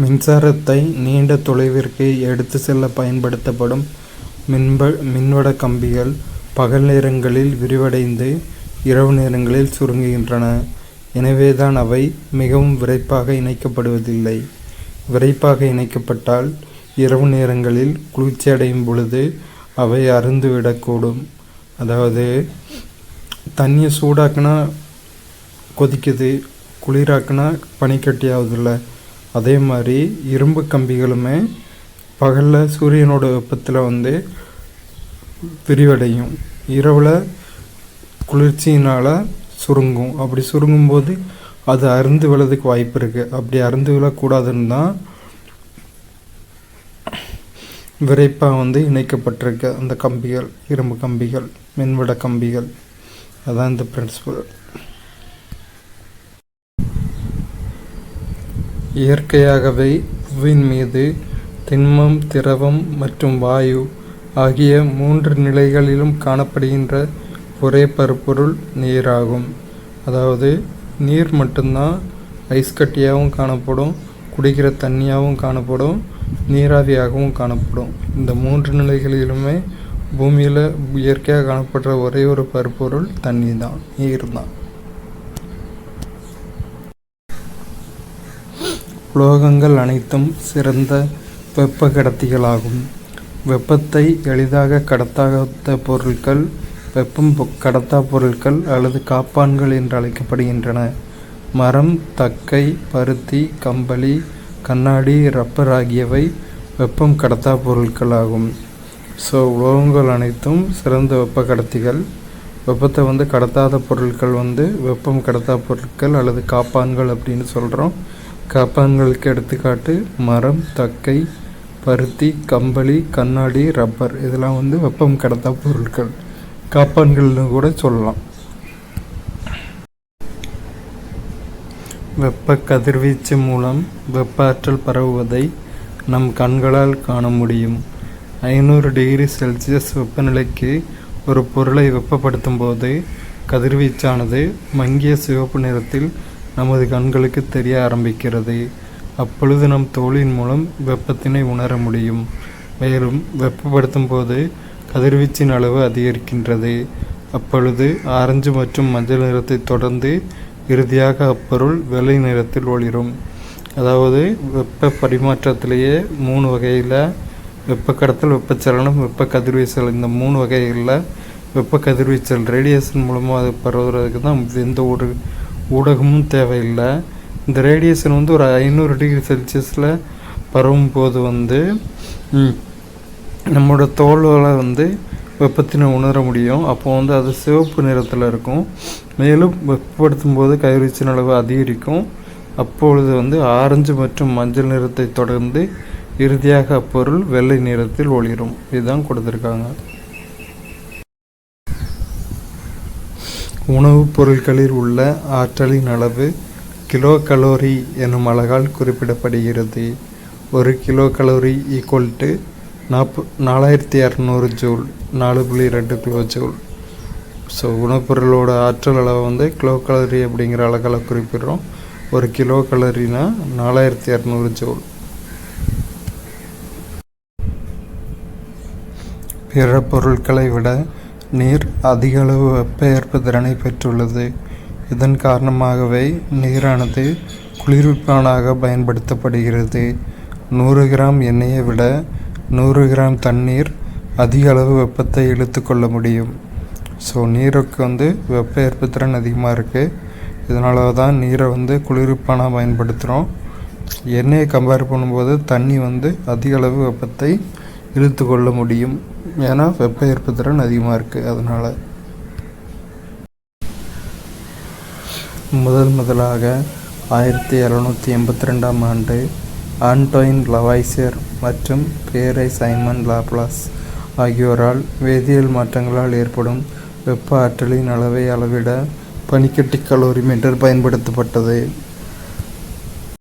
மின்சாரத்தை நீண்ட தொலைவிற்கு எடுத்து செல்ல பயன்படுத்தப்படும் மின்வட கம்பிகள் பகல் நேரங்களில் விரிவடைந்து இரவு நேரங்களில் சுருங்குகின்றன. எனவேதான் அவை மிகவும் விரைப்பாக இணைக்கப்படுவதில்லை. விரைப்பாக இணைக்கப்பட்டால் இரவு நேரங்களில் குளிர்ச்சி அடையும் பொழுது அவை அறுந்துவிடக்கூடும். அதாவது தண்ணியை சூடாக்குனா கொதிக்குது, குளிராக்குனா பனிக்கட்டி ஆகுதில்ல, அதே மாதிரி இரும்பு கம்பிகளுமே பகலில் சூரியனோட வெப்பத்தில் விரிவடையும், இரவில் குளிர்ச்சியினால் சுருங்கும். அப்படி சுருங்கும்போது அது அறுந்து விழறதுக்கு வாய்ப்பு இருக்குது. அப்படி அறுந்து விழக்கூடாதுன்னு தான் விரைப்பாக இணைக்கப்பட்டிருக்கு அந்த கம்பிகள், இரும்பு கம்பிகள், மின்வட கம்பிகள். அதான் இந்த பிரின்சிபல். இயற்கையாகவே புவியின் மீது திண்மம், திரவம் மற்றும் வாயு ஆகிய 3 நிலைகளிலும் காணப்படுகின்ற ஒரே பருப்பொருள் நீராகும். அதாவது நீர் மட்டும்தான் ஐஸ் கட்டியாகவும் காணப்படும், குடிக்கிற தண்ணியாகவும் காணப்படும், நீராவியாகவும் காணப்படும். இந்த 3 நிலைகளிலுமே பூமியில் இயற்கையாக காணப்படுற ஒரே ஒரு பருப்பொருள் தண்ணி தான், நீர் தான். உலோகங்கள் அனைத்தும் சிறந்த வெப்ப கடத்திகளாகும். வெப்பத்தை எளிதாக கடத்தாத பொருட்கள் வெப்பம் கடத்தா பொருட்கள் அல்லது காப்பான்கள் என்று அழைக்கப்படுகின்றன. மரம், தக்கை, பருத்தி, கம்பளி, கண்ணாடி, ரப்பர் ஆகியவை வெப்பம் கடத்தா பொருட்கள் ஆகும். ஸோ உலோகங்கள் அனைத்தும் சிறந்த வெப்ப கடத்திகள். வெப்பத்தை கடத்தாத பொருட்கள் வெப்பம் கடத்தா பொருட்கள் அல்லது காப்பான்கள் அப்படின்னு சொல்கிறோம். காப்பான்களுக்கு எடுத்துக்காட்டு மரம், தக்கை, பருத்தி, கம்பளி, கண்ணாடி, ரப்பர். இதெல்லாம் வெப்பம் கடத்தா பொருட்கள், காப்பான்கள்னு கூட சொல்லலாம். வெப்ப கதிர்வீச்சு மூலம் வெப்ப ஆற்றல் பரவுவதை நம் கண்களால் காண முடியும். 500 டிகிரி செல்சியஸ் வெப்பநிலைக்கு ஒரு பொருளை வெப்பப்படுத்தும் போது கதிர்வீச்சானது மங்கிய சிவப்பு நிறத்தில் நமது கண்களுக்கு தெரிய ஆரம்பிக்கிறது. அப்பொழுது நம் தோலின் மூலம் வெப்பத்தினை உணர முடியும். மேலும் வெப்பப்படுத்தும் போது கதிர்வீச்சின் அளவு அதிகரிக்கின்றது. அப்பொழுது ஆரஞ்சு மற்றும் மஞ்சள் நிறத்தை தொடர்ந்து இறுதியாக அப்பொருள் வெள்ளை நிறத்தில் ஒளிரும். அதாவது வெப்ப பரிமாற்றத்திலேயே 3 வகையில் வெப்ப கடத்தல், வெப்பச்சலனம், வெப்ப கதிர்வீசல், இந்த 3 வகைகளில் வெப்ப கதிர்வீச்சல் ரேடியேஷன் மூலமாக அது பரவுறதுக்கு தான் எந்த ஒரு ஊடகமும் தேவையில்லை. இந்த ரேடியேஷன் ஒரு 500 டிகிரி செல்சியஸில் பரவும் போது நம்மளோட தோலில் வெப்பத்தினை உணர முடியும். அப்போ அது சிவப்பு நிறத்தில் இருக்கும். மேலும் வெப்பப்படுத்தும் போது கதிர்வீச்சின் அளவு அதிகரிக்கும். அப்பொழுது ஆரஞ்சு மற்றும் மஞ்சள் நிறத்தை தொடர்ந்து இறுதியாக அப்பொருள் வெள்ளை நிறத்தில் ஒளிரும். இதுதான் கொடுத்துருக்காங்க. உணவுப் பொருட்களில் உள்ள ஆற்றலின் அளவு கிலோ கலோரி எனும் அலகால் குறிப்பிடப்படுகிறது. 1 kilo calorie equal to 4200 joule, 4.2 kilo joule. So உணவுப்பொருளோட ஆற்றல் அளவை கிலோ கலோரி அப்படிங்கிற அலகால் குறிப்பிடுறோம். 1 கிலோ கலோரினா 4200 ஜூல். பிற பொருட்களை விட நீர் அதிக அளவு வெப்ப ஏற்பு திறனை பெற்றுள்ளது. இதன் காரணமாகவே நீரானது குளிர்விப்பானாக பயன்படுத்தப்படுகிறது. 100 கிராம் எண்ணெயை விட 100 கிராம் தண்ணீர் அதிக அளவு வெப்பத்தை இழுத்து கொள்ள முடியும். ஸோ நீருக்கு வெப்ப ஏற்புத்திறன் அதிகமாக இருக்குது. இதனால தான் நீரை குளிர்விப்பானாக பயன்படுத்துகிறோம். எண்ணெயை கம்பேர் பண்ணும்போது தண்ணி அதிக அளவு வெப்பத்தை இழுத்து கொள்ள முடியும். ஏன்னா வெப்ப ஏற்புத்திறன் அதிகமாக இருக்குது. அதனால் முதலாக 1782ஆம் ஆண்டு ஆண்டோயின் லவாய்சியர் மற்றும் பேரை சைமன் லாப்லாஸ் ஆகியோரால் வேதியியல் மாற்றங்களால் ஏற்படும் வெப்ப ஆற்றலின் அளவை அளவிட பனிக்கட்டி கலோரிமீட்டர் பயன்படுத்தப்பட்டது.